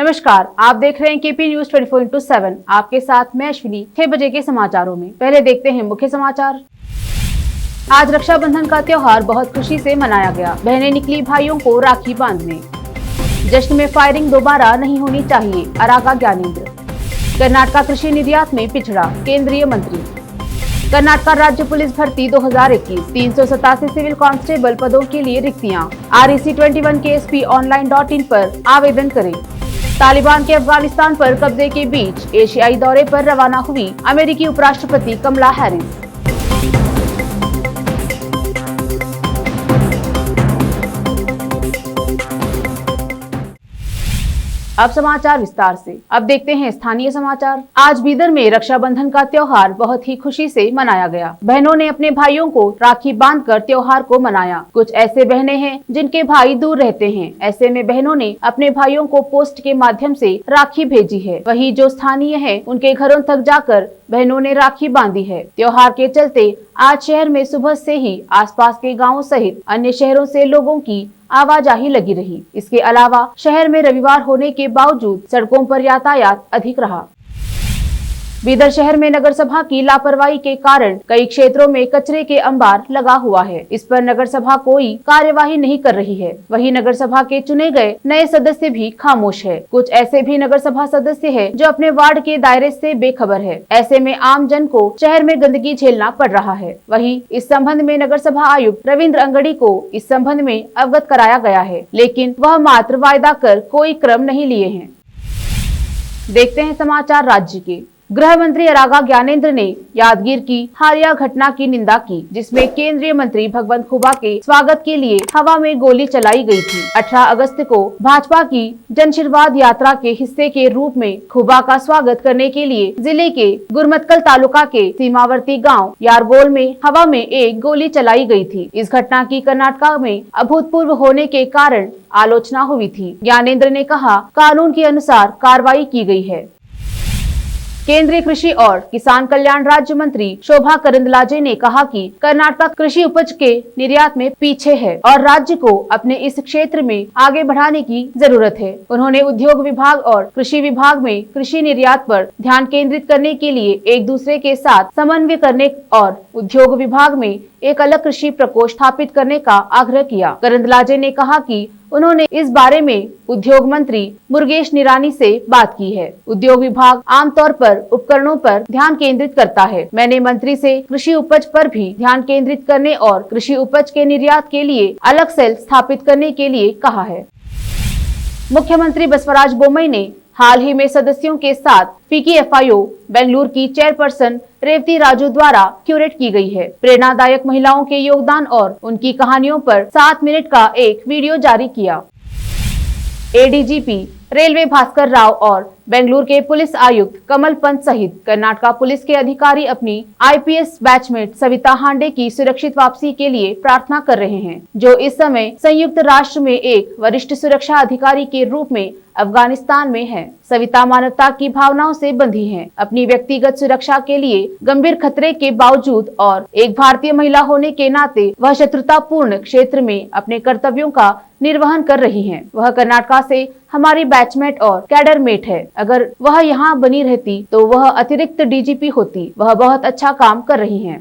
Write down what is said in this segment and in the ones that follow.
नमस्कार, आप देख रहे हैं केपी न्यूज 24/7। आपके साथ मैं अश्विनी। 6 बजे के समाचारों में पहले देखते हैं मुख्य समाचार। आज रक्षाबंधन का त्योहार बहुत खुशी से मनाया गया। बहनें निकली भाइयों को राखी बांधने। जश्न में फायरिंग दोबारा नहीं होनी चाहिए, अरागा ज्ञानेंद्र। कर्नाटक कृषि निर्यात में पिछड़ा, केंद्रीय मंत्री। कर्नाटक राज्य पुलिस भर्ती 2021, 387 सिविल कांस्टेबल पदों के लिए रिक्तियां। REC21 KSP online.in पर आवेदन करें। तालिबान के अफगानिस्तान पर कब्जे के बीच एशियाई दौरे पर रवाना हुई अमेरिकी उपराष्ट्रपति कमला हैरिस। अब समाचार विस्तार से। अब देखते हैं स्थानीय समाचार। आज बीदर में रक्षाबंधन का त्योहार बहुत ही खुशी से मनाया गया। बहनों ने अपने भाइयों को राखी बांधकर त्योहार को मनाया। कुछ ऐसे बहनें हैं जिनके भाई दूर रहते हैं। ऐसे में बहनों ने अपने भाइयों को पोस्ट के माध्यम से राखी भेजी है। वहीं जो स्थानीय है उनके घरों तक जाकर बहनों ने राखी बांधी है। त्योहार के चलते आज शहर में सुबह से ही आसपास के गाँवों सहित अन्य शहरों से लोगों की आवाजाही लगी रही। इसके अलावा शहर में रविवार होने के बावजूद सड़कों पर यातायात अधिक रहा। बीदर शहर में नगर सभा की लापरवाही के कारण कई क्षेत्रों में कचरे के अंबार लगा हुआ है। इस पर नगर सभा कोई कार्यवाही नहीं कर रही है। वहीं नगर सभा के चुने गए नए सदस्य भी खामोश है। कुछ ऐसे भी नगर सभा सदस्य हैं जो अपने वार्ड के दायरे से बेखबर है। ऐसे में आम जन को शहर में गंदगी झेलना पड़ रहा है। वहीं इस संबंध में नगर सभा आयुक्त रविंद्र अंगड़ी को इस संबंध में अवगत कराया गया है, लेकिन वह मात्र वायदा कर कोई क्रम नहीं लिए हैं। देखते हैं समाचार राज्य के। गृह मंत्री अरागा ज्ञानेंद्र ने यादगीर की हालिया घटना की निंदा की, जिसमें केंद्रीय मंत्री भगवंत खुबा के स्वागत के लिए हवा में गोली चलाई गई थी। 18 अगस्त को भाजपा की जनआशीर्वाद यात्रा के हिस्से के रूप में खुबा का स्वागत करने के लिए जिले के गुरमतकल तालुका के सीमावर्ती गांव यारगोल में हवा में एक गोली चलाई गई थी। इस घटना की कर्नाटक में अभूतपूर्व होने के कारण आलोचना हुई थी। ज्ञानेंद्र ने कहा, कानून के अनुसार कार्रवाई की गई है। केंद्रीय कृषि और किसान कल्याण राज्य मंत्री शोभा करंदलाजे ने कहा कि कर्नाटक कृषि उपज के निर्यात में पीछे है और राज्य को अपने इस क्षेत्र में आगे बढ़ाने की जरूरत है। उन्होंने उद्योग विभाग और कृषि विभाग में कृषि निर्यात पर ध्यान केंद्रित करने के लिए एक दूसरे के साथ समन्वय करने और उद्योग विभाग में एक अलग कृषि प्रकोष्ठ स्थापित करने का आग्रह किया। करंदलाजे ने कहा कि उन्होंने इस बारे में उद्योग मंत्री मुरुगेश निरानी से बात की है। उद्योग विभाग आमतौर पर उपकरणों पर ध्यान केंद्रित करता है। मैंने मंत्री से कृषि उपज पर भी ध्यान केंद्रित करने और कृषि उपज के निर्यात के लिए अलग सेल स्थापित करने के लिए कहा है। मुख्यमंत्री बसवराज बोम्मई ने हाल ही में सदस्यों के साथ PKFIO बेंगलुरु की चेयरपर्सन रेवती राजू द्वारा क्यूरेट की गई है। प्रेरणादायक महिलाओं के योगदान और उनकी कहानियों पर 7 मिनट का एक वीडियो जारी किया। ADGP रेलवे भास्कर राव और बेंगलुरु के पुलिस आयुक्त कमल पंत सहित कर्नाटक पुलिस के अधिकारी अपनी IPS बैचमेट सविता हांडे की सुरक्षित वापसी के लिए प्रार्थना कर रहे हैं, जो इस समय संयुक्त राष्ट्र में एक वरिष्ठ सुरक्षा अधिकारी के रूप में अफगानिस्तान में है। सविता मानवता की भावनाओं से बंधी हैं। अपनी व्यक्तिगत सुरक्षा के लिए गंभीर खतरे के बावजूद और एक भारतीय महिला होने के नाते वह शत्रुतापूर्ण क्षेत्र में अपने कर्तव्यों का निर्वहन कर रही हैं। वह कर्नाटक से हमारी बैचमेट और कैडरमेट है। अगर वह यहाँ बनी रहती तो वह अतिरिक्त DGP होती। वह बहुत अच्छा काम कर रही हैं।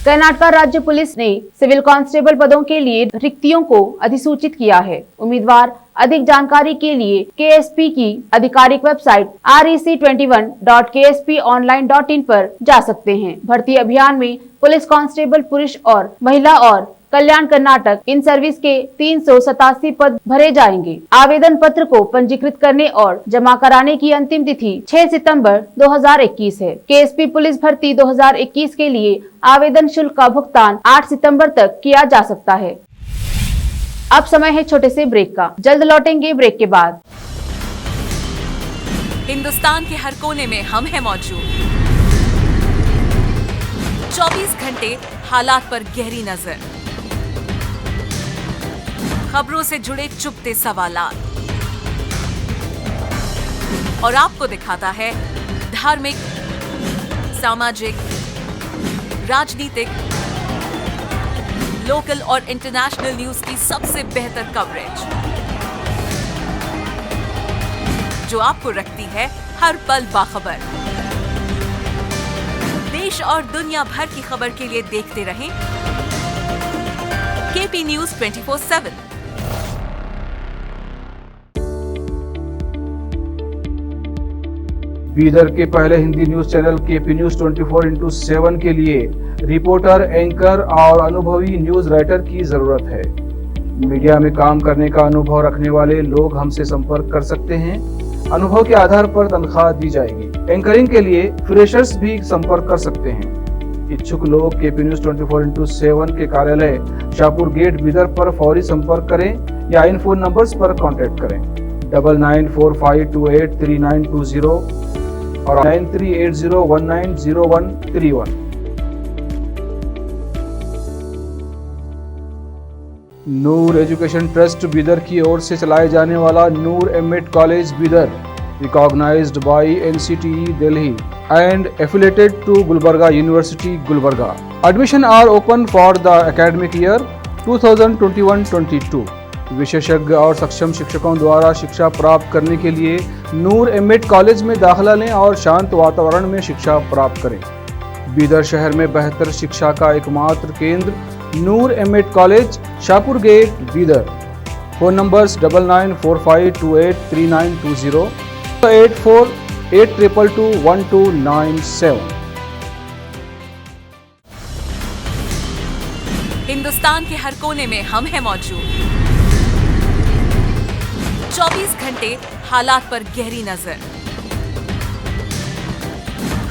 कर्नाटक राज्य पुलिस ने सिविल कांस्टेबल पदों के लिए रिक्तियों को अधिसूचित किया है। उम्मीदवार अधिक जानकारी के लिए KSP की आधिकारिक वेबसाइट REC21.KSP online.in पर जा सकते हैं। भर्ती अभियान में पुलिस कांस्टेबल पुरुष और महिला और कल्याण कर्नाटक इन सर्विस के 387 पद भरे जाएंगे। आवेदन पत्र को पंजीकृत करने और जमा कराने की अंतिम तिथि 6 सितंबर 2021 है। KSP पुलिस भर्ती 2021 के लिए आवेदन शुल्क का भुगतान 8 सितंबर तक किया जा सकता है। अब समय है छोटे से ब्रेक का। जल्द लौटेंगे ब्रेक के बाद। हिंदुस्तान के हर कोने में हम हैं मौजूद। 24 घंटे हालात पर गहरी नजर, खबरों से जुड़े चुपते सवालात और आपको दिखाता है धार्मिक, सामाजिक, राजनीतिक, लोकल और इंटरनेशनल न्यूज की सबसे बेहतर कवरेज। जो आपको रखती है हर पल बाखबर। देश और दुनिया भर की खबर के लिए देखते रहें केपी न्यूज 24/7। बीदर के पहले Hindi news channel KP news 24/7 के लिए रिपोर्टर, एंकर और अनुभवी न्यूज राइटर की जरूरत है। मीडिया में काम करने का अनुभव रखने वाले लोग हमसे संपर्क कर सकते हैं। अनुभव के आधार पर तनख्वाह दी जाएगी। एंकरिंग के लिए फ्रेशर्स भी संपर्क कर सकते हैं। इच्छुक लोग केपी न्यूज 24/7 के कार्यालय शाहपुर गेट बीदर पर फौरी संपर्क करें या इन फोन नंबर्स पर कांटेक्ट करें 9945283920 और 9380190131। नूर एजुकेशन ट्रस्ट बीदर की ओर से चलाए जाने वाला Noor MEd college Bidar, recognized by NCTE Delhi and affiliated to Gulbarga university Gulbarga. Admission are open for the academic year 2021-22। विशेषज्ञ और सक्षम शिक्षकों द्वारा शिक्षा प्राप्त करने के लिए नूर एमएड कॉलेज में दाखिला लें और शांत वातावरण में शिक्षा प्राप्त करें। बीदर शहर में बेहतर शिक्षा का एकमात्र केंद्र Noor MEd college, Shahpur gate Bidar. Phone numbers 9945283920 8482221297। Hindustan के हर कोने में हम हैं मौजूद। 24 घंटे हालात पर गहरी नजर,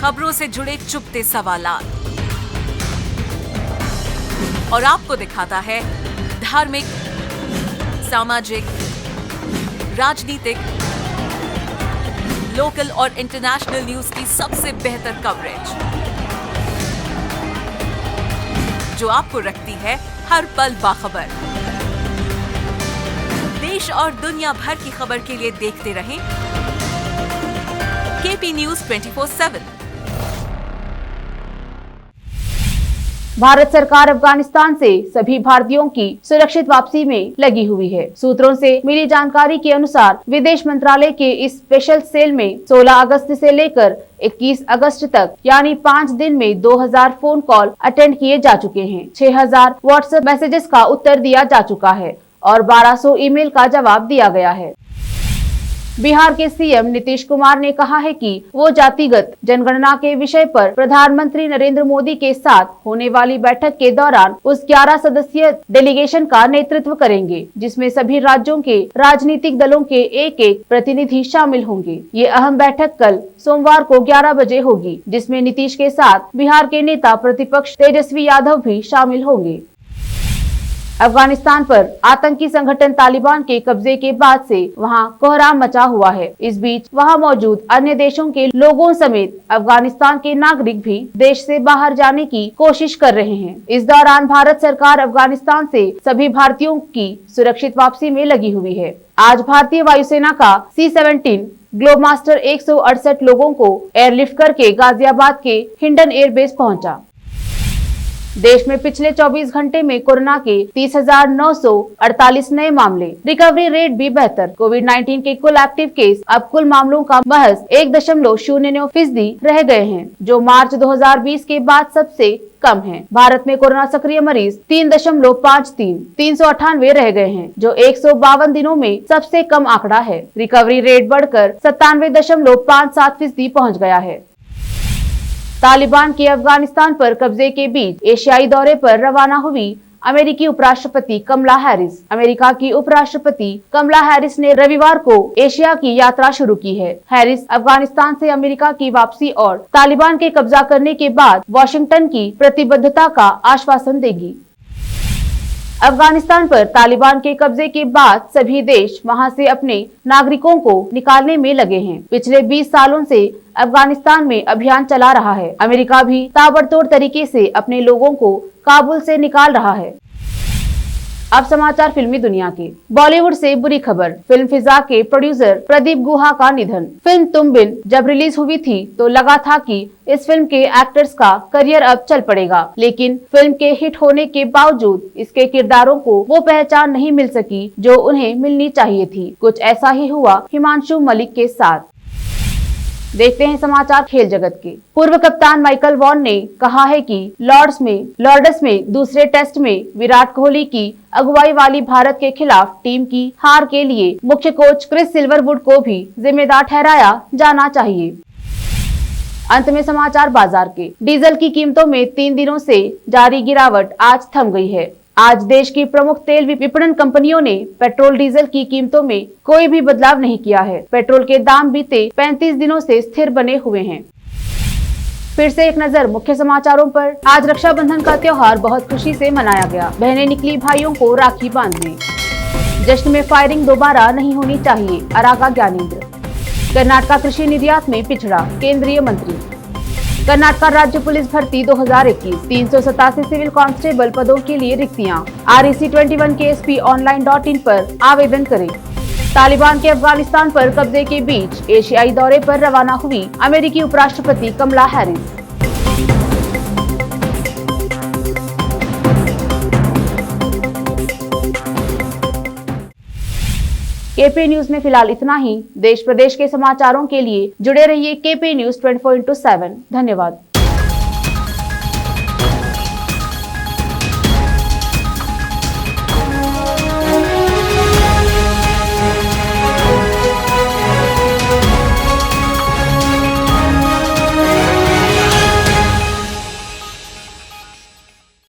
खबरों से जुड़े चुपते सवालात और आपको दिखाता है धार्मिक, सामाजिक, राजनीतिक, लोकल और इंटरनेशनल न्यूज की सबसे बेहतर कवरेज जो आपको रखती है हर पल बाखबर। देश और दुनिया भर की खबर के लिए देखते रहें केपी न्यूज 24/7। भारत सरकार अफगानिस्तान से सभी भारतीयों की सुरक्षित वापसी में लगी हुई है। सूत्रों से मिली जानकारी के अनुसार विदेश मंत्रालय के इस स्पेशल सेल में 16 अगस्त से लेकर 21 अगस्त तक यानी 5 दिन में 2000 फोन कॉल अटेंड किए जा चुके हैं। 6000 व्हाट्सएप मैसेजेस का उत्तर दिया जा चुका है और 1200 ईमेल का जवाब दिया गया है। बिहार के सीएम नीतीश कुमार ने कहा है कि वो जातिगत जनगणना के विषय पर प्रधानमंत्री नरेंद्र मोदी के साथ होने वाली बैठक के दौरान उस 11 सदस्यीय डेलीगेशन का नेतृत्व करेंगे, जिसमें सभी राज्यों के राजनीतिक दलों के एक प्रतिनिधि शामिल होंगे। ये अहम बैठक कल सोमवार को 11 बजे होगी, जिसमें नीतीश के साथ बिहार के नेता प्रतिपक्ष तेजस्वी यादव भी शामिल होंगे। अफगानिस्तान पर आतंकी संगठन तालिबान के कब्जे के बाद से वहां कोहराम मचा हुआ है। इस बीच वहां मौजूद अन्य देशों के लोगों समेत अफगानिस्तान के नागरिक भी देश से बाहर जाने की कोशिश कर रहे हैं। इस दौरान भारत सरकार अफगानिस्तान से सभी भारतीयों की सुरक्षित वापसी में लगी हुई है। आज भारतीय वायुसेना का C-17 ग्लोबमास्टर 168 लोगों को एयरलिफ्ट करके गाजियाबाद के हिंडन एयरबेस पहुंचा। देश में पिछले 24 घंटे में कोरोना के 30,948 नए मामले, रिकवरी रेट भी बेहतर। कोविड-19 के कुल एक्टिव केस अब कुल मामलों का महज 1.09% रह गए हैं, जो मार्च 2020 के बाद सबसे कम है। भारत में कोरोना सक्रिय मरीज 398 रह गए हैं, जो 152 दिनों में सबसे कम आंकड़ा है। रिकवरी रेट बढ़कर 97.57% पहुँच गया है। तालिबान के अफगानिस्तान पर कब्जे के बीच एशियाई दौरे पर रवाना हुई अमेरिकी उपराष्ट्रपति कमला हैरिस। अमेरिका की उपराष्ट्रपति कमला हैरिस ने रविवार को एशिया की यात्रा शुरू की है। हैरिस अफगानिस्तान से अमेरिका की वापसी और तालिबान के कब्जा करने के बाद वाशिंगटन की प्रतिबद्धता का आश्वासन देगी। अफगानिस्तान पर तालिबान के कब्जे के बाद सभी देश वहां से अपने नागरिकों को निकालने में लगे हैं। पिछले 20 सालों से अफगानिस्तान में अभियान चला रहा है। अमेरिका भी ताबड़तोड़ तरीके से अपने लोगों को काबुल से निकाल रहा है। अब समाचार फिल्मी दुनिया के। बॉलीवुड से बुरी खबर, फिल्म फिजा के प्रोड्यूसर प्रदीप गुहा का निधन। फिल्म तुम बिन जब रिलीज हुई थी तो लगा था कि इस फिल्म के एक्टर्स का करियर अब चल पड़ेगा, लेकिन फिल्म के हिट होने के बावजूद इसके किरदारों को वो पहचान नहीं मिल सकी जो उन्हें मिलनी चाहिए थी। कुछ ऐसा ही हुआ हिमांशु मलिक के साथ। देखते हैं समाचार खेल जगत के। पूर्व कप्तान माइकल वॉन ने कहा है कि लॉर्ड्स में दूसरे टेस्ट में विराट कोहली की अगुवाई वाली भारत के खिलाफ टीम की हार के लिए मुख्य कोच क्रिस सिल्वरवुड को भी जिम्मेदार ठहराया जाना चाहिए। अंत में समाचार बाजार के। डीजल की कीमतों में 3 दिनों से जारी गिरावट आज थम गई है। आज देश की प्रमुख तेल विपणन कंपनियों ने पेट्रोल डीजल की कीमतों में कोई भी बदलाव नहीं किया है। पेट्रोल के दाम बीते 35 दिनों से स्थिर बने हुए हैं। फिर से एक नजर मुख्य समाचारों पर। आज रक्षाबंधन का त्योहार बहुत खुशी से मनाया गया। बहनें निकली भाइयों को राखी बांधने। जश्न में फायरिंग दोबारा नहीं होनी चाहिए, अरागा ज्ञानेंद्र। कर्नाटक कृषि निर्यात में पिछड़ा, केंद्रीय मंत्री। कर्नाटक राज्य पुलिस भर्ती 2021, 387 सिविल कांस्टेबल पदों के लिए रिक्तियां। REC21 KSP online.in पर आवेदन करें। तालिबान के अफगानिस्तान पर कब्जे के बीच एशियाई दौरे पर रवाना हुई अमेरिकी उपराष्ट्रपति कमला हैरिस। KP न्यूज में फिलहाल इतना ही। देश प्रदेश के समाचारों के लिए जुड़े रहिए KP न्यूज 24/7। धन्यवाद।